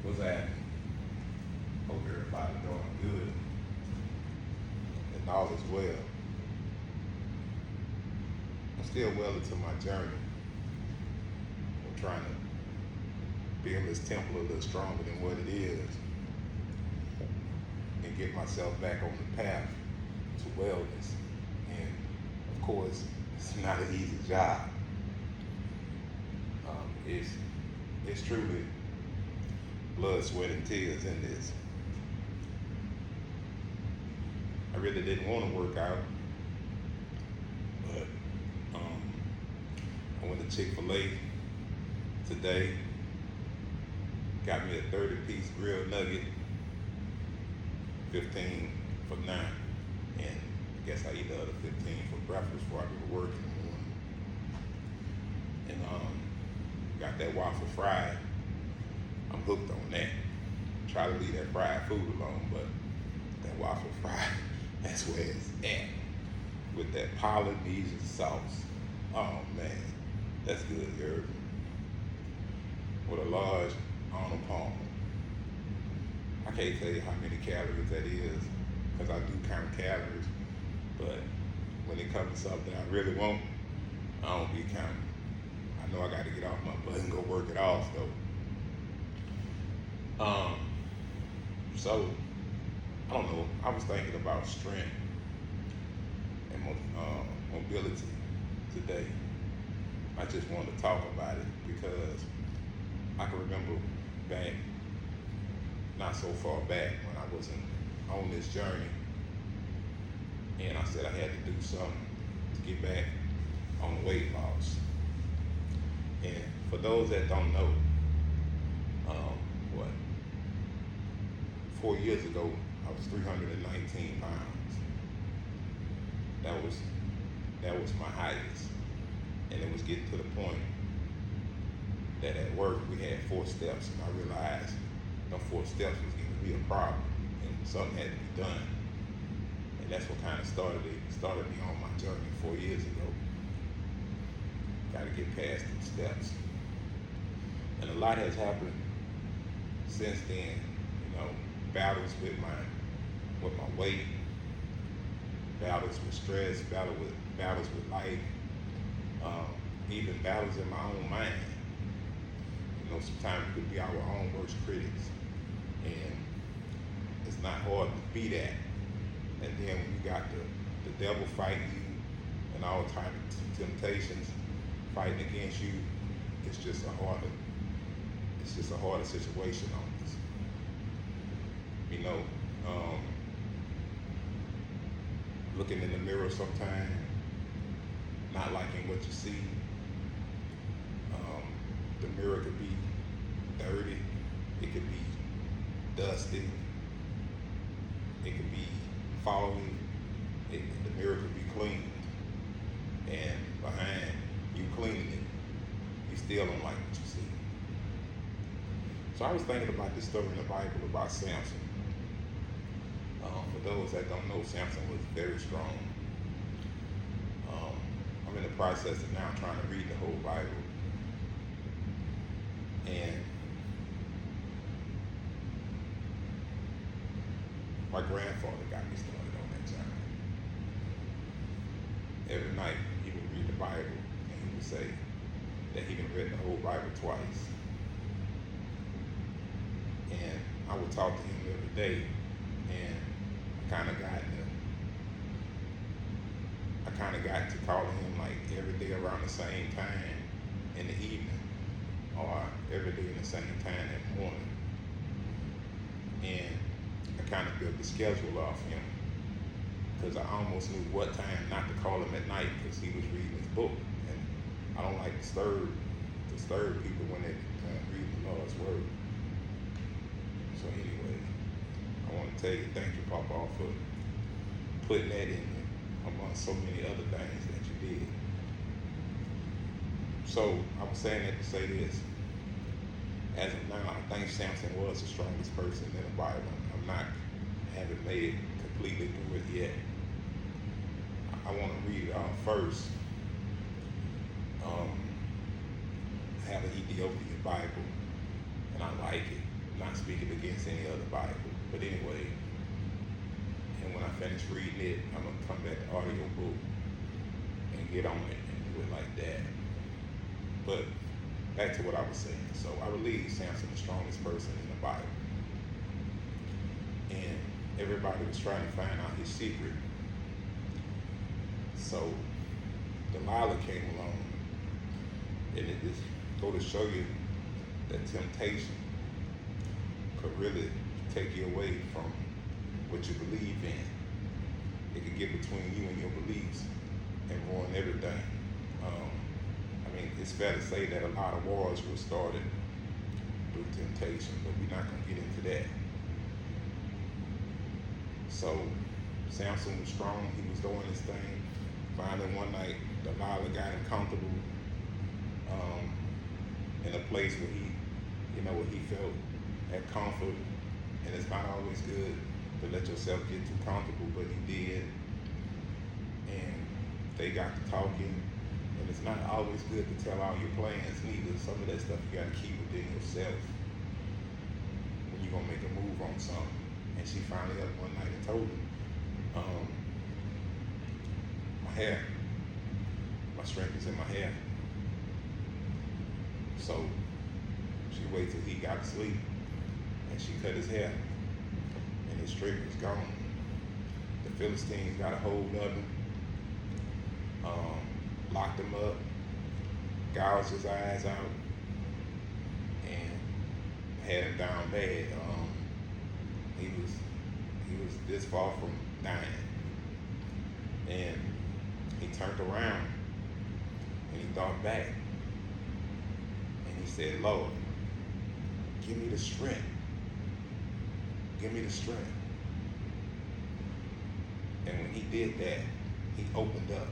What's happening? Hope everybody doing good and all is well. I'm still well into my journey. I'm trying to build this temple a little stronger than what it is and get myself back on the path to wellness. And of course, it's not an easy job. It's truly blood, sweat, and tears in this. I really didn't want to work out, but I went to Chick-fil-A today, got me a 30-piece grilled nugget, 15 for 9, and I guess I eat the other 15 for breakfast before I go to work in the morning. And got that waffle fried. I'm hooked on that. Try to leave that fried food alone, but that waffle fried, that's where it's at. With that Polynesian sauce. Oh man, that's good, you heard me. With a large Arnold Palmer. I can't tell you how many calories that is, because I do count calories, but when it comes to something I really want, I don't be counting. I know I gotta get off my butt and go work it off though. So, I don't know, I was thinking about strength and mobility today. I just wanted to talk about it because I can remember back, not so far back, when I was on this journey, and I said I had to do something to get back on the weight loss. And for those that don't know, 4 years ago, I was 319 pounds. That was my highest. And it was getting to the point that at work we had 4 steps, and I realized them 4 steps was gonna be a problem, and something had to be done. And that's what kind of started me on my journey 4 years ago. Gotta get past these steps. And a lot has happened since then, battles with my weight, battles with stress, battles with life, even battles in my own mind. Sometimes we could be our own worst critics, and it's not hard to be that. And then when you got the devil fighting you and all types of temptations fighting against you, it's just a harder situation on us. Looking in the mirror sometimes, not liking what you see. The mirror could be dirty, it could be dusty, it could be foggy, the mirror could be cleaned, and behind you cleaning it, you still don't like what you see. So I was thinking about this story in the Bible about Samson. For those that don't know, Samson was very strong. I'm in the process of now trying to read the whole Bible. And my grandfather got me started on that journey. Every night he would read the Bible and he would say that he had read the whole Bible twice. And I would talk to him every day, and I kind of got to calling him like every day around the same time in the evening, or every day in the same time in the morning. And I kind of built the schedule off him, because I almost knew what time not to call him at night, because he was reading his book. And I don't like to disturb people when they're reading the Lord's Word. So anyway, I want to tell you, thank you, Papa, for putting that in there among so many other things that you did. So I was saying that to say this. As of now, I think Samson was the strongest person in the Bible. I haven't made it completely through it yet. I want to read it off first. I have an Ethiopian Bible, and I like it. not speaking against any other Bible. But anyway, and when I finish reading it, I'm gonna come back to audio book and get on it and do it like that. But back to what I was saying. So I believe Samson the strongest person in the Bible. And everybody was trying to find out his secret. So Delilah came along, and it just go to show you that temptation could really take you away from what you believe in. It could get between you and your beliefs and ruin everything. I mean, it's fair to say that a lot of wars were started through temptation, but we're not going to get into that. So Samson was strong. He was doing his thing. Finally, one night, Delilah got him comfortable in a place where he felt at comfort. And it's not always good to let yourself get too comfortable, but he did. And they got to talking. And it's not always good to tell all your plans neither. Some of that stuff you got to keep within yourself when you're going to make a move on something. And she finally up one night and told him, my strength is in my hair. So she waited till he got to sleep and she cut his hair and his strength was gone. The Philistines got a hold of him, locked him up, gouged his eyes out, and had him down bad. He was this far from dying. And he turned around and he thought back and he said, Lord, give me the strength. Give me the strength. And when he did that, he opened up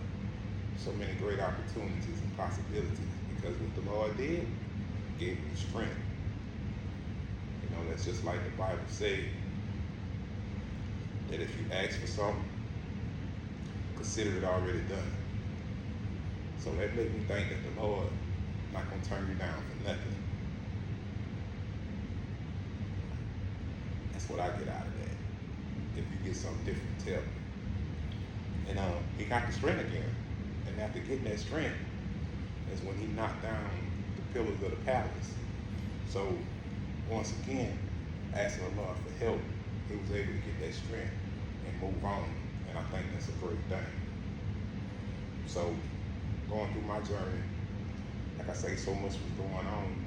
so many great opportunities and possibilities, because what the Lord did, gave him the strength. That's just like the Bible says, that if you ask for something, consider it already done. So that made me think that the Lord not going to turn you down for nothing. That's what I get out of that. If you get something different, tell me. And he got the strength again. And after getting that strength, is when he knocked down the pillars of the palace. So once again, asking the Lord for help, he was able to get that strength and move on. And I think that's a great thing. So going through my journey, like I say, so much was going on.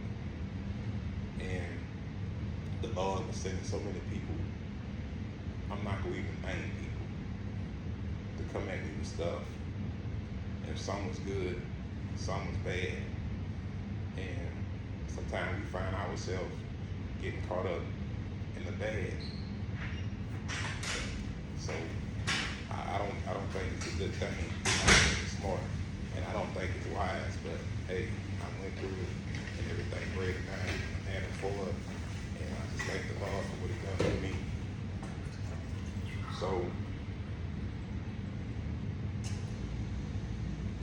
And the Lord was sending so many people, I'm not going to even name people, to come at me with stuff. And some was good, some was bad. And sometimes we find ourselves getting caught up in the bad. So I don't think it's a good thing. I don't think it's smart, and I don't think it's wise. But hey, I went through it, and everything great and I had it for it, and I just thank the Lord for what He done for me. So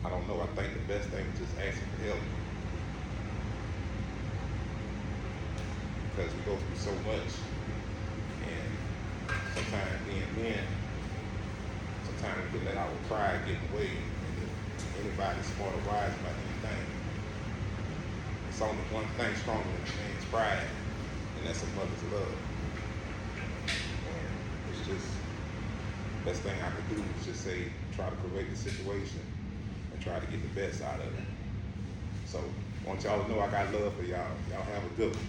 I don't know. I think the best thing is just asking for help, because we go through so much, and sometimes being men, sometimes we can let our pride get in the way. And if anybody's smart or wise about anything, it's only one thing stronger than a man's pride, and that's a mother's love. And it's just, best thing I could do is just say, try to correct the situation and try to get the best out of it. So I want y'all to know I got love for y'all. Y'all have a good one.